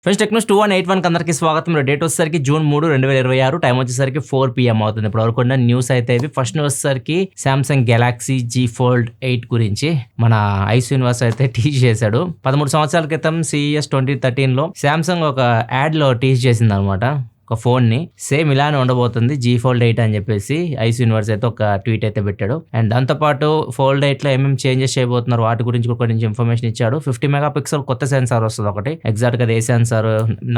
Friends Technos 2181 అందరికీ స్వాగతం. Date వచ్చేసరికి జూన్ 3, 2026. టైం వచ్చేసరికి 4 PM అవుతుంది. ఇప్పుడు వరకు ఉన్న న్యూస్ అయితే ఇవి. ఫస్ట్ న్యూస్ వచ్చేసరికి సామ్సంగ్ గెలాక్సీ G Fold 8 గురించి మన ఐ శ్రీనివాస్ అయితే టీజ్ చేశాడు. 13 సంవత్సరాల క్రితం CES 2013లో సామ్సంగ్ ఒక యాడ్ లో టీజ్ చేసింది అనమాట. ఒక ఫోన్ ని సేమ్ ఇలానే ఉండబోతుంది G Fold 8 అని చెప్పేసి ఐస్ యూనివర్స్ అయితే ఒక ట్వీట్ అయితే పెట్టాడు. అండ్ దాంతోపాటు Fold 8 లో ఏమేమి చేంజెస్ చేయబోతున్నారు వాటి గురించి కూడా కొంచెం ఇన్ఫర్మేషన్ ఇచ్చాడు. 50 మెగాపిక్సెల్ కొత్త సెన్సార్ వస్తుంది ఒకటి. ఎగ్జాక్ట్ గా ఏ సెన్సార్,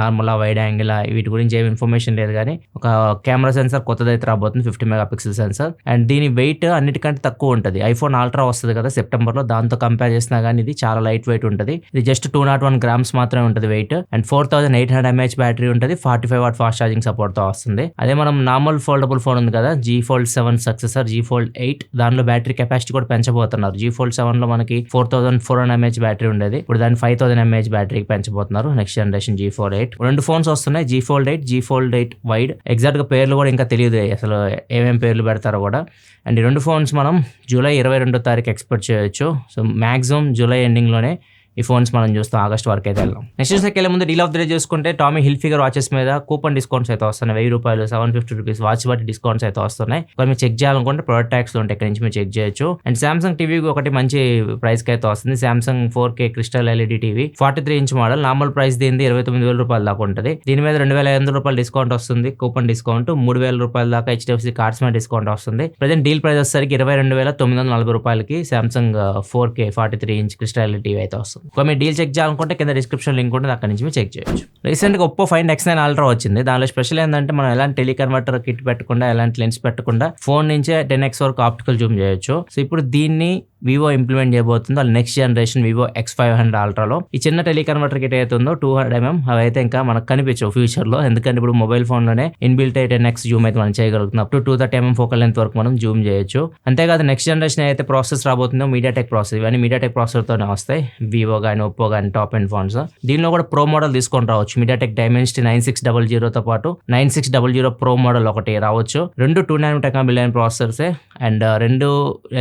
నార్మల్ వైడ్ యాంగిల్, వీటి గురించి ఏమి ఇన్ఫర్మేషన్ లేదు కానీ ఒక కెమెరా సెన్సార్ కొత్తదైతే రాబోతుంది 50 మెగాపిక్సెల్ సెన్సార్. అండ్ దీని వెయిట్ అన్నిటికంటే తక్కువ ఉంటుంది. ఐఫోన్ అల్ట్రా వస్తుంది కదా సెప్టెంబర్ లో, దాంతో కంపేర్ చేసినా కానీ ఇది చాలా లైట్ వెయిట్ ఉంటుంది. ఇది జస్ట్ 201 grams మాత్రమే ఉంటుంది వెయిట్. అండ్ 4800 mAh బ్యాటరీ ఉంటుంది. 45 వాట్ ఫాస్ట్ ఛార్జింగ్ సపోర్ట్ తో వస్తుంది. అదే మనం నార్మల్ ఫోల్డబుల్ ఫోన్ ఉంది కదా G Fold 7 successor G Fold 8, దానిలో బ్యాటరీ కెపాసిటీ కూడా పెంచబోతున్నారు. G Fold 7 లో మనకి 4400 mAh బ్యాటరీ ఉండేది, ఇప్పుడు దాన్ని 5000 mAh బ్యాటరీకి పెంచబోతున్నారు. Next generation G Fold 8. రెండు ఫోన్స్ వస్తున్నాయి, G Fold 8, G Fold 8 wide. Exact గా పేర్లు కూడా ఇంకా తెలియదు అసలు ఏమేమి పేర్లు పెడతారో కూడా. అండ్ ఈ రెండు ఫోన్స్ మనం జూలై 22వ తారీఖు ఎక్స్పెక్ట్ చేయొచ్చు. సో మాక్సిమం జూలై ఎండింగ్ లోనే ఈ ఫోన్స్ మనం చూస్తాం, ఆగస్ట్ వరకు అయితే వెళ్దాం. నెక్స్ట్ న్యూస్కి వెళ్ళే ముందు డీల్ ఆఫ్ ది డే చూసుకుంటే టామీ హిల్ఫిగర్ వాచెస్ మీద కూపన్ డిస్కౌంట్స్ అయితే వస్తున్నాయి. ₹1000, ₹750 వాచ్ బట్టి డిస్కౌంట్స్ అయితే వస్తున్నాయి. మీరు చెక్ చేయాలనుకుంటే ప్రొడక్ట్ ట్యాక్స్ లో ఉంటాయి, ఇక్కడ నుంచి మీరు చెక్ చేయొచ్చు. అండ్ సామ్సంగ్ టీవీ ఒకటి మంచి ప్రైస్ కి అయితే వస్తుంది. Samsung 4K crystal LED TV 43 inch model. Normal price దీనిది ₹29,000 దాకా ఉంటుంది. దీని మీద ₹2,500 డిస్కౌంట్ వస్తుంది, కూపన్ డిస్కౌంట్. ₹3,000 దాకా HDFC కార్డ్స్ మీద డిస్కౌంట్ వస్తుంది. ప్రజెంట్ డీల్ ప్రైస్ వచ్చేసరికి ₹22,940 Samsung 4K 43 inch crystal LED TV అయితే వస్తుంది. మీరు డీల్ చెక్ చేయాలనుకుంటే కింద డిస్క్రిప్షన్ లింక్ ఉంటుంది, అక్కడ నుంచి మీరు చెక్ చేయొచ్చు. రీసెంట్ గా ఒప్పో Find X9 అల్ట్రా వచ్చింది. దానిలో స్పెషల్ ఏంటంటే మనం ఎలాంటి టెలికన్వర్టర్ కిట్ పెట్టకుండా, ఎలాంటి లెన్స్ పెట్టకుండా ఫోన్ నుంచే 10x వరకు ఆప్టికల్ జూమ్ చేయొచ్చు. సో ఇప్పుడు దీన్ని వివో ఇంప్లిమెంట్ చేయబోతుందో నెక్స్ట్ జనరేషన్ వివో X500 అల్ట్రాలో. ఈ చిన్న టెలికన్వర్టర్ కిట్ అయితే ఉందో 200mm అవి అయితే ఇంకా మనకు కనిపించవు ఫ్యూచర్ లో, ఎందుకంటే ఇప్పుడు మొబైల్ ఫోన్ లోనే ఇన్బిల్ట్ 10x జూమ్ అయితే మనం చేయగలుగుతున్నాం. Up to 230mm focal length వరకు మనం జూమ్ చేయొచ్చు. అంతేకాదు నెక్స్ట్ జనరేషన్ అయితే ప్రాసెస్ రాబోతుందో MediaTek ప్రాసెస్, ఇవన్నీ MediaTek ప్రాసెసర్ తోనే వస్తాయి. వివో కానీ ఒప్పో కానీ టాప్ అండ్ ఫోన్స్. దీనిలో కూడా ప్రో మోడల్ తీసుకొని రావచ్చు. MediaTek Dimensity 9600 తో పాటు 9600 ప్రో మోడల్ ఒకటి రావచ్చు. రెండు 2nm టెక్నాలజీ ప్రాసెసర్సే అండ్ రెండు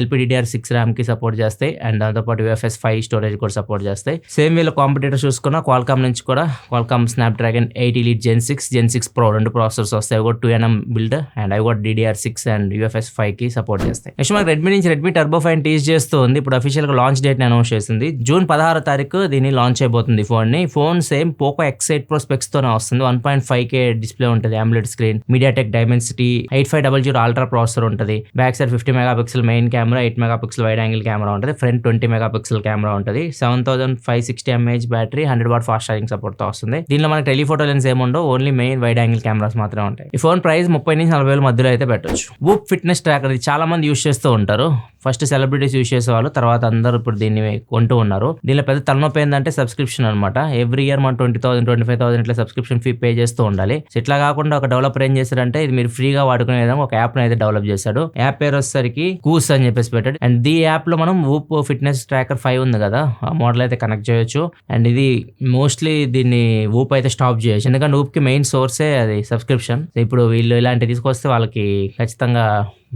LPDDR6 RAM కి సపోర్ట్ చేస్తాయి. అండ్ దాంతోపాటు UFS 5 స్టోరేజ్ కూడా సపోర్ట్ చేస్తాయి. సేమ్ వీళ్ళ కాంపిటేటర్ చూసుకున్న Qualcomm నుంచి కూడా Qualcomm Snapdragon 8 Elite Gen 6, Gen 6 Pro రెండు ప్రాసెసర్స్ వస్తాయి. అవి కూడా 2nm బిల్డ్ అండ్ అవి కూడా DDR6 అండ్ UFS 5 కి సపోర్ట్ చేస్తాయి. నెక్స్ట్ మనకి రెడ్మీ నుంచి రెడ్మీ టర్బో 5 టీజ్ చేస్తూ ఉంది. ఇప్పుడు అఫీషియల్ గా లాంచ్ డేట్ ని అనౌన్స్ చేసింది. జూన్ 16వ తారీఖు దీన్ని లాంచ్ అయిపోతుంది ఫోన్ ని. Phone same Poco X8 Pro specs తోనే వస్తుంది. 1.5K డిస్ప్లే ఉంటుంది, AMOLED screen, MediaTek Dimensity 8500 ultra processor ఉంటుంది. Back side 50 megapixel main camera, 8 megapixel wide angle camera ఉంటుంది. ఫ్రంట్ 20 మెగాపిక్సెల్ కెమెరా ఉంటుంది. 7560 mAh battery, 100 watt fast charging support తో వస్తుంది. దీనిలో మనకి టెలిఫోటో లెన్స్ ఏముండవు, only main wide angle cameras మాత్రమే ఉంటాయి. ఈ ఫోన్ ప్రైస్ 30 నుంచి 40 వేల మధ్యలో అయితే పెట్టొచ్చు. వూప్ ఫిట్నెస్ ట్రాకర్ ఇది చాలా మంది యూస్ చేస్తూ ఉంటారు. ఫస్ట్ సెలబ్రిటీస్ యూస్ చేసేవాళ్ళు, తర్వాత అందరూ ఇప్పుడు దీన్ని కొంటూ ఉన్నారు. దీనిలో పెద్ద తలనొప్పి ఏంటంటే సబ్స్క్రిప్షన్ అనమాట. ఎవ్రీ ఇయర్ మనం 20,000 25,000 ఇట్లా సబ్స్క్రిప్షన్ ఫీ పే చేస్తూ ఉండాలి. సో ఇట్లా కాకుండా ఒక డెవలపర్ ఏం చేశారంటే ఇది మీరు ఫ్రీగా వాడుకునే విధంగా ఒక యాప్ అయితే డెవలప్ చేశాడు. యాప్ పేరు వచ్చేసరికి కూస్ అని చెప్పేసి పెట్టాడు. అండ్ ఈ యాప్ లో మనం వూప్ ఫిట్నెస్ ట్రాకర్ 5 ఉంది కదా, ఆ మోడల్ అయితే కనెక్ట్ చేయొచ్చు. అండ్ ఇది మోస్ట్లీ దీన్ని వూప్ అయితే స్టాప్ చేయొచ్చు, ఎందుకంటే వూప్ కి మెయిన్ సోర్సే అది సబ్స్క్రిప్షన్. ఇప్పుడు వీళ్ళు ఇలాంటివి తీసుకొస్తే వాళ్ళకి ఖచ్చితంగా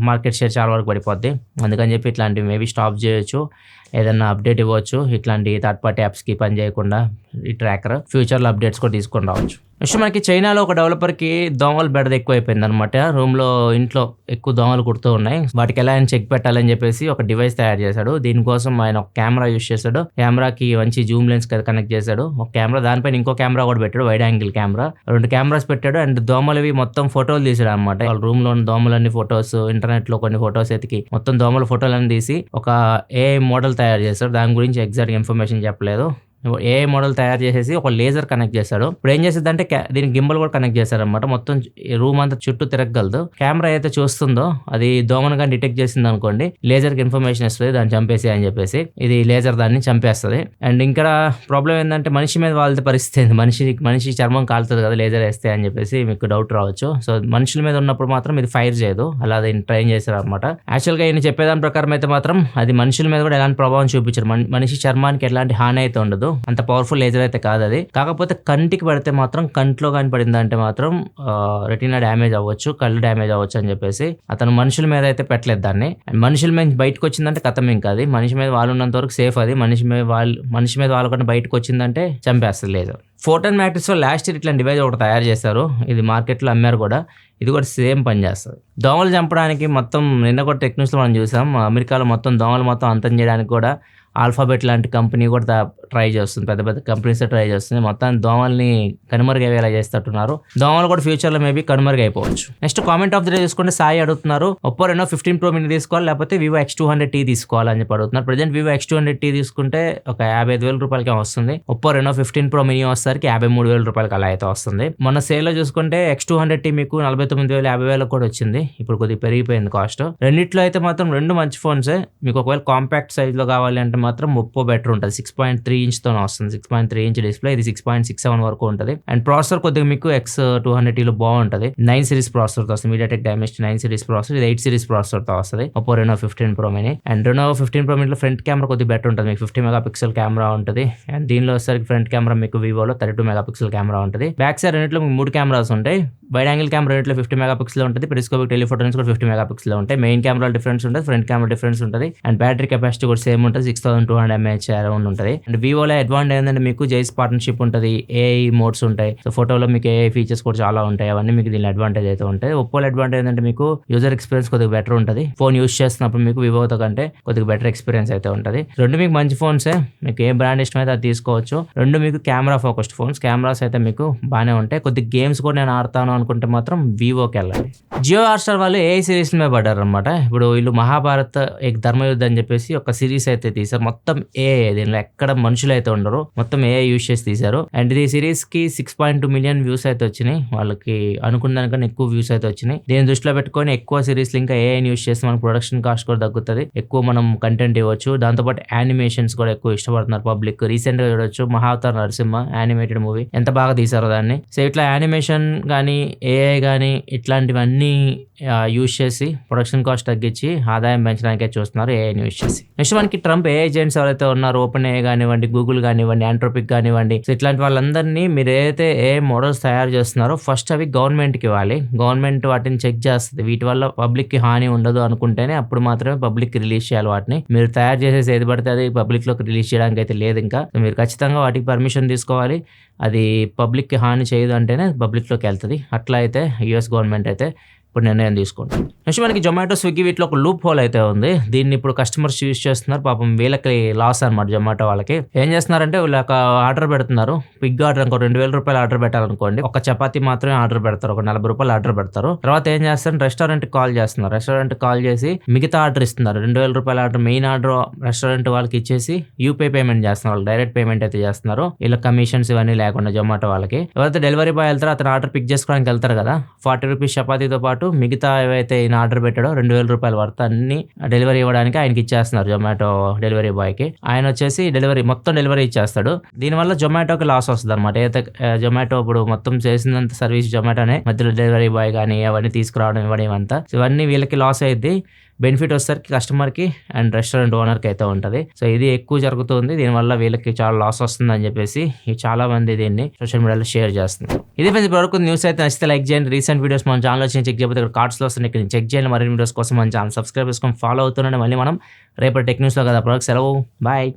మార్కెట్ షేర్ చాలా వరకు పడిపోద్ది. అందుకని చెప్పి ఇట్లాంటివి మేబీ స్టాప్ చేయొచ్చు, ఏదన్నా అప్డేట్ ఇవ్వచ్చు. ఇట్లాంటి థర్డ్ పార్టీ యాప్స్కి పని చేయకుండా ఈ ట్రాకర్ ఫ్యూచర్లో అప్డేట్స్ కూడా తీసుకొని రావచ్చు. నెక్స్ట్ మనకి చైనాలో ఒక డెవలపర్కి దోమలు బెడద ఎక్కువ అయిపోయింది అనమాట. రూమ్లో ఇంట్లో ఎక్కువ దోమలు కుడుతూ ఉన్నాయి. వాటికి ఎలా చెక్ పెట్టాలని చెప్పేసి ఒక డివైస్ తయారు చేశాడు. దీనికోసం ఆయన ఒక కెమెరా యూస్ చేశాడు. కెమెరాకి మంచి జూమ్ లెన్స్ కనెక్ట్ చేశాడు. ఒక కెమెరా దానిపైన ఇంకో కెమెరా కూడా పెట్టాడు, వైడ్ యాంగిల్ కెమెరా. 2 కెమెరాస్ పెట్టాడు. అండ్ దోమలవి మొత్తం ఫోటోలు తీసాడు అనమాట. వాళ్ళ రూమ్ లో దోమలన్నీ ఫొటోస్, ఇంటర్నెట్ లో కొన్ని ఫొటోస్ ఎతికి మొత్తం దోమల ఫోటోలన్నీ తీసి ఒక AI మోడల్ తయారు చేశాడు. దాని గురించి ఎగ్జాక్ట్ ఇన్ఫర్మేషన్ చెప్పలేదు. AI మోడల్ తయారు చేసేసి ఒక లేజర్ కనెక్ట్ చేశాడు. ఇప్పుడు ఏం చేసేది అంటే దీనికి గింబల్ కూడా కనెక్ట్ చేశారు అనమాట. మొత్తం రూమ్ అంతా చుట్టూ తిరగలదు. కెమెరా అయితే చూస్తుందో అది దోమను కానీ డిటెక్ట్ చేసింది అనుకోండి, లేజర్ కి ఇన్ఫర్మేషన్ ఇస్తుంది దాన్ని చంపేసి అని చెప్పేసి. ఇది లేజర్ దాన్ని చంపేస్తుంది. అండ్ ఇంకా ప్రాబ్లం ఏంటంటే మనిషి మీద వాళ్ళ పరిస్థితి ఏంది, మనిషి చర్మం కాలుతుంది కదా లేజర్ వేస్తే అని చెప్పేసి మీకు డౌట్ రావచ్చు. సో మనుషుల మీద ఉన్నప్పుడు మాత్రం ఇది ఫైర్ చేయదు, అలా దీన్ని ట్రైన్ చేశారు అనమాట. యాక్చువల్ గా ఈయన చెప్పేదాని ప్రకారం అయితే మాత్రం అది మనుషుల మీద కూడా ఎలాంటి ప్రభావం చూపించారు. మనిషి చర్మానికి ఎలాంటి హాని అయితే ఉండదు, అంత పవర్ఫుల్ లేజర్ అయితే కాదు అది. కాకపోతే కంటికి పడితే మాత్రం, కంట్లో కానీ పడిందంటే మాత్రం రెటీనా డ్యామేజ్ అవ్వచ్చు, కళ్ళు డ్యామేజ్ అవ్వచ్చు అని చెప్పేసి అతను మనుషుల మీద అయితే పెట్టలేదు దాన్ని. అండ్ మనుషుల మీద బయటకు వచ్చిందంటే కథం ఇంకా అది. మనిషి మీద వాళ్ళు ఉన్నంత వరకు సేఫ్ అది. మనిషి మీద వాళ్ళు కన్నా బయటకు వచ్చిందంటే చంపేస్తుంది లేజర్. ఫోర్టెన్ మ్యాట్రిక్స్లో లాస్ట్ ఇయర్ ఇట్లాంటి డివైస్ ఒకటి తయారు చేశారు, ఇది మార్కెట్లో అమ్మారు కూడా. ఇది కూడా సేమ్ పని చేస్తుంది. దోమలు చంపడానికి మొత్తం నిన్న కూడా టెక్ న్యూస్లో మనం చూసాం, అమెరికాలో మొత్తం దోమలు మొత్తం అంతం చేయడానికి కూడా ఆల్ఫాబెట్ లాంటి కంపెనీ కూడా ట్రై చేస్తుంది, పెద్ద పెద్ద కంపెనీస్ ట్రై చేస్తుంది. మొత్తం దోమల్ని కనుమరుగయ్యేలా చేస్తున్నారు. దోమలు కూడా ఫ్యూచర్లో మేబీ కనుమరుగైపోవచ్చు. Next comment of the day చూసుకుంటే సాయి అడుగుతున్నారు, ఒప్పో రెనో 15 Pro mini తీసుకోవాలి లేకపోతే వివో X200T తీసుకోవాలని చెప్పి అడుగుతున్నారు. ప్రజెంట్ వివో X200T తీసుకుంటే ఒక 55,000 రూపాయలకి వస్తుంది. ఒప్పో రెనో 15 Pro mini వచ్చేసరికి 53,000 రూపాయలకి అలా అయితే వస్తుంది. మన సేల్లో చూసుకుంటే X200T మీకు 49,000 50,000 కూడా వచ్చింది. ఇప్పుడు కొద్దిగా పెరిగిపోయింది కాస్ట్. రెండిట్లో అయితే మాత్రం రెండు మంచి ఫోన్సే. మీకు ఒకవేళ కాంపాక్ట్ సైజ్లో కావాలి అంటే మాత్రం ఒప్పో బెటర్ ఉంటుంది. 6.3 ఇంచ్తో వస్తుంది, 6.3 ఇంచ్ డిస్ప్లే. ఇది 6.67 వరకు ఉంటుంది. అండ్ ప్రాసెసర్ కొద్దిగా మీకు X200Tలో బాగుంటుంది. 9 సిరీస్ ప్రాసెసర్తో వస్తుంది, మీడియాటెక్ డైమెన్సిటీ 9 సిరీస్ ప్రాసెసర్. ఇది 8 సిరీస్ ప్రాసెసర్తో వస్తుంది Oppo Reno 15 Pro mini. And Reno 15 Pro mini లో ఫ్రంట్ కెమెరా కొద్దిగా బెటర్ ఉంటుంది, మీకు 50 మెగాపిక్సెల్ కెమెరా ఉంటుంది. అండ్ దీనిలో వచ్చేసరికి ఫ్రంట్ కెమెరా మీకు వివోలో 32 మెగాపిక్సెల్ కెమెరా ఉంటుంది. బ్యాక్ సైడ్ రెండిట్లో మీకు 3 కెమెరాస్ ఉంటాయి. వైడ్ యాంగిల్ కెమెరా రెండిట్లో 50 మెగాపిక్సెల్ ఉంటుంది. పెరిస్కోపిక్ టెలిఫోటో నుంచి కూడా 50 మెగాపిక్సెల్ ఉంటాయి. మెయిన్ కెమెరా డిఫరెన్స్ ఉంటుంది, ఫ్రంట్ కెమెరా డిఫరెన్స్ ఉంటుంది. అండ్ బ్యాటరీ కెపాసిటీ కూడా సేమ్ ఉంటుంది, 6200 mAh అరౌండ్ ఉంటుంది. అండ్ వివోలో అడ్వాంటేజ్ ఏంటంటే మీకు జైస్ పార్ట్నర్షిప్ ఉంటుంది, ఏఐ మోడ్స్ ఉంటాయి. సో ఫోటోలో మీకు ఏఐ ఫీచర్స్ కూడా చాలా ఉంటాయి, అవన్నీ మీకు దీని అడ్వాంటేజ్ అయితే ఉంటాయి. ఒప్పోలో అడ్వాంటేజ్ ఏంటంటే మీకు యూజర్ ఎక్స్పీరియన్స్ కొద్దిగా బెటర్ ఉంటుంది. ఫోన్ యూస్ చేస్తున్నప్పుడు మీకు వివోతో కంటే కొద్దిగా బెటర్ ఎక్స్పీరియన్స్ అయితే ఉంటుంది. రెండు మీకు మంచి ఫోన్సే, మీకు ఏ బ్రాండ్ ఇష్టం అయితే అది తీసుకోవచ్చు. రెండు మీకు కెమెరా ఫోకస్డ్ ఫోన్స్, కెమెరాస్ అయితే మీకు బాగానే ఉంటాయి. కొద్దిగా గేమ్స్ కూడా నేను ఆడతాను అనుకుంటే మాత్రం వివోకి వెళ్ళాలి. జియో హాట్‌స్టార్ వాళ్ళు ఏఐ సిరీస్ మీద పడ్డారు అనమాట. ఇప్పుడు వీళ్ళు మహాభారత్ ధర్మయుద్ధ అని చెప్పేసి ఒక సిరీస్ అయితే తీశారు. మొత్తం ఏఐ, దీనిలో ఎక్కడ మనుషులు అయితే ఉండరు, మొత్తం ఏఐ యూస్ చేసి తీశారు. అండ్ ఈ సిరీస్ కి 6.2 మిలియన్ వ్యూస్ అయితే వచ్చినాయి. వాళ్ళకి అనుకున్న దానికన్నా ఎక్కువ వ్యూస్ అయితే వచ్చినాయి. దీన్ని దృష్టిలో పెట్టుకొని ఎక్కువ సిరీస్ ఇంకా ఏఐని యూస్ చేస్తే మనకు ప్రొడక్షన్ కాస్ట్ కూడా తగ్గుతుంది, ఎక్కువ మనం కంటెంట్ ఇవ్వచ్చు. దాంతోపాటు యానిమేషన్స్ కూడా ఎక్కువ ఇష్టపడుతున్నారు పబ్లిక్. రీసెంట్ గా చూడొచ్చు మహావతార్ నరసింహ యానిమేటెడ్ మూవీ, ఎంత బాగా తీశారో దాన్ని. సో ఇట్లా యానిమేషన్ కానీ ఏఐ కానీ ఇట్లాంటివన్నీ యూస్ చేసి ప్రొడక్షన్ కాస్ట్ తగ్గించి ఆదాయం పెంచడానికే చూస్తున్నారు ఏఐని యూస్ చేసి. నెక్స్ట్ మనకి ట్రంప్ ఏఐ ఏజెంట్స్ ఎవరైతే ఉన్నారో, ఓపెన్ ఏఐ కానివ్వండి, గూగుల్ కానివ్వండి, ఆంట్రోపిక్ కానివ్వండి, సో ఇట్లాంటి వాళ్ళందరినీ మీరు ఏదైతే ఏఐ మోడల్స్ తయారు చేస్తున్నారో ఫస్ట్ అవి గవర్నమెంట్కి ఇవ్వాలి. గవర్నమెంట్ వాటిని చెక్ చేస్తుంది, వీటి వల్ల పబ్లిక్కి హాని ఉండదు అనుకుంటేనే అప్పుడు మాత్రమే పబ్లిక్కి రిలీజ్ చేయాలి వాటిని. మీరు తయారు చేసేసి ఏది పడితే అది పబ్లిక్లోకి రిలీజ్ చేయడానికి అయితే లేదు. ఇంకా మీరు ఖచ్చితంగా వాటికి పర్మిషన్ తీసుకోవాలి. అది పబ్లిక్కి హాని చేయదు అంటేనే పబ్లిక్లోకి వెళ్తుంది. అట్లా అయితే యూఎస్ గవర్నమెంట్ అయితే ఇప్పుడు నిర్ణయం తీసుకుంటాం. నెక్స్ట్ మనకి జొమాటో, స్విగ్గీ వీటిలో ఒక లూప్ హోల్ అయితే ఉంది. దీన్ని ఇప్పుడు కస్టమర్స్ యూజ్ చేస్తున్నారు. పాపం వీళ్ళకి లాస్ అనమాట. జొమాటో వాళ్ళకి ఏం చేస్తున్నారంటే వీళ్ళు ఒక ఆర్డర్ పెడుతున్నారు, బిగ్ ఆర్డర్, ఇంకో 2,000 రూపాయలు ఆర్డర్ పెట్టాలనుకోండి, ఒక చపాతీ మాత్రమే ఆర్డర్ పెడతారు, ఒక 40 రూపాయలు ఆర్డర్ పెడతారు. తర్వాత ఏం చేస్తారు, రెస్టారెంట్కి కాల్ చేస్తున్నారు. రెస్టారెంట్కి కాల్ చేసి మిగతా ఆర్డర్ ఇస్తున్నారు. 2,000 రూపాయల ఆర్డర్, మెయిన్ ఆర్డర్ రెస్టారెంట్ వాళ్ళకి ఇచ్చేసి యూపీఐ పేమెంట్ చేస్తున్నారు. వాళ్ళు డైరెక్ట్ పేమెంట్ అయితే చేస్తున్నారు, వీళ్ళ కమిషన్స్ ఇవన్నీ లేకుండా. జొమాటో వాళ్ళకి ఎవరైతే డెలివరీ బాయ్ వెళ్తారో అతను ఆర్డర్ పిక్ చేసుకోవడానికి వెళ్తారు కదా, 40 రూపీస్ చపాతీతో పాటు మిగతా ఏవైతే ఈయన ఆర్డర్ పెట్టాడో 2,000 రూపాయలు వర్త్ అన్ని డెలివరీ ఇవ్వడానికి ఆయనకి ఇచ్చేస్తున్నారు జొమాటో డెలివరీ బాయ్కి. ఆయన వచ్చేసి మొత్తం డెలివరీ ఇచ్చేస్తాడు. దీనివల్ల జొమాటోకి లాస్ వస్తుంది అనమాట. ఏదైతే జొమాటో ఇప్పుడు మొత్తం చేసినంత సర్వీస్ జొమాటోనే, మధ్యలో డెలివరీ బాయ్ కానీ అవన్నీ తీసుకురావడం ఇవ్వడం అంతా, ఇవన్నీ వీళ్ళకి లాస్ అయ్యింది. బెనిఫిట్ వచ్చేసరికి కస్టమర్కి అండ్ రెస్టారెంట్ ఓనర్కి అయితే ఉంటుంది. సో ఇది ఎక్కువ జరుగుతుంది, దీనివల్ల వీళ్ళకి చాలా లాస్ వస్తుంది అని చెప్పేసి చాలా మంది దీన్ని సోషల్ మీడియాలో షేర్ చేస్తున్నారు. ఇది ఫ్రెండ్స్ ఇప్పటివరకు న్యూస్ అయితే నచ్చితే లైక్ చేయండి. రీసెంట్ వీడియోస్ మన ఛానల్ వచ్చి చెక్ చేయకపోతే ఇక్కడ కార్డ్స్లో వస్తుంది, ఇక్కడ చెక్ చేయండి. మరిన్ని వీడియోస్ కోసం మన ఛానల్ సబ్స్క్రైబ్ చేసుకొని ఫాలో అవుతుండండి. మళ్ళీ మనం రేపటి టెక్ న్యూస్లో కదా, ప్రొడక్ట్ సెలవు, బాయ్.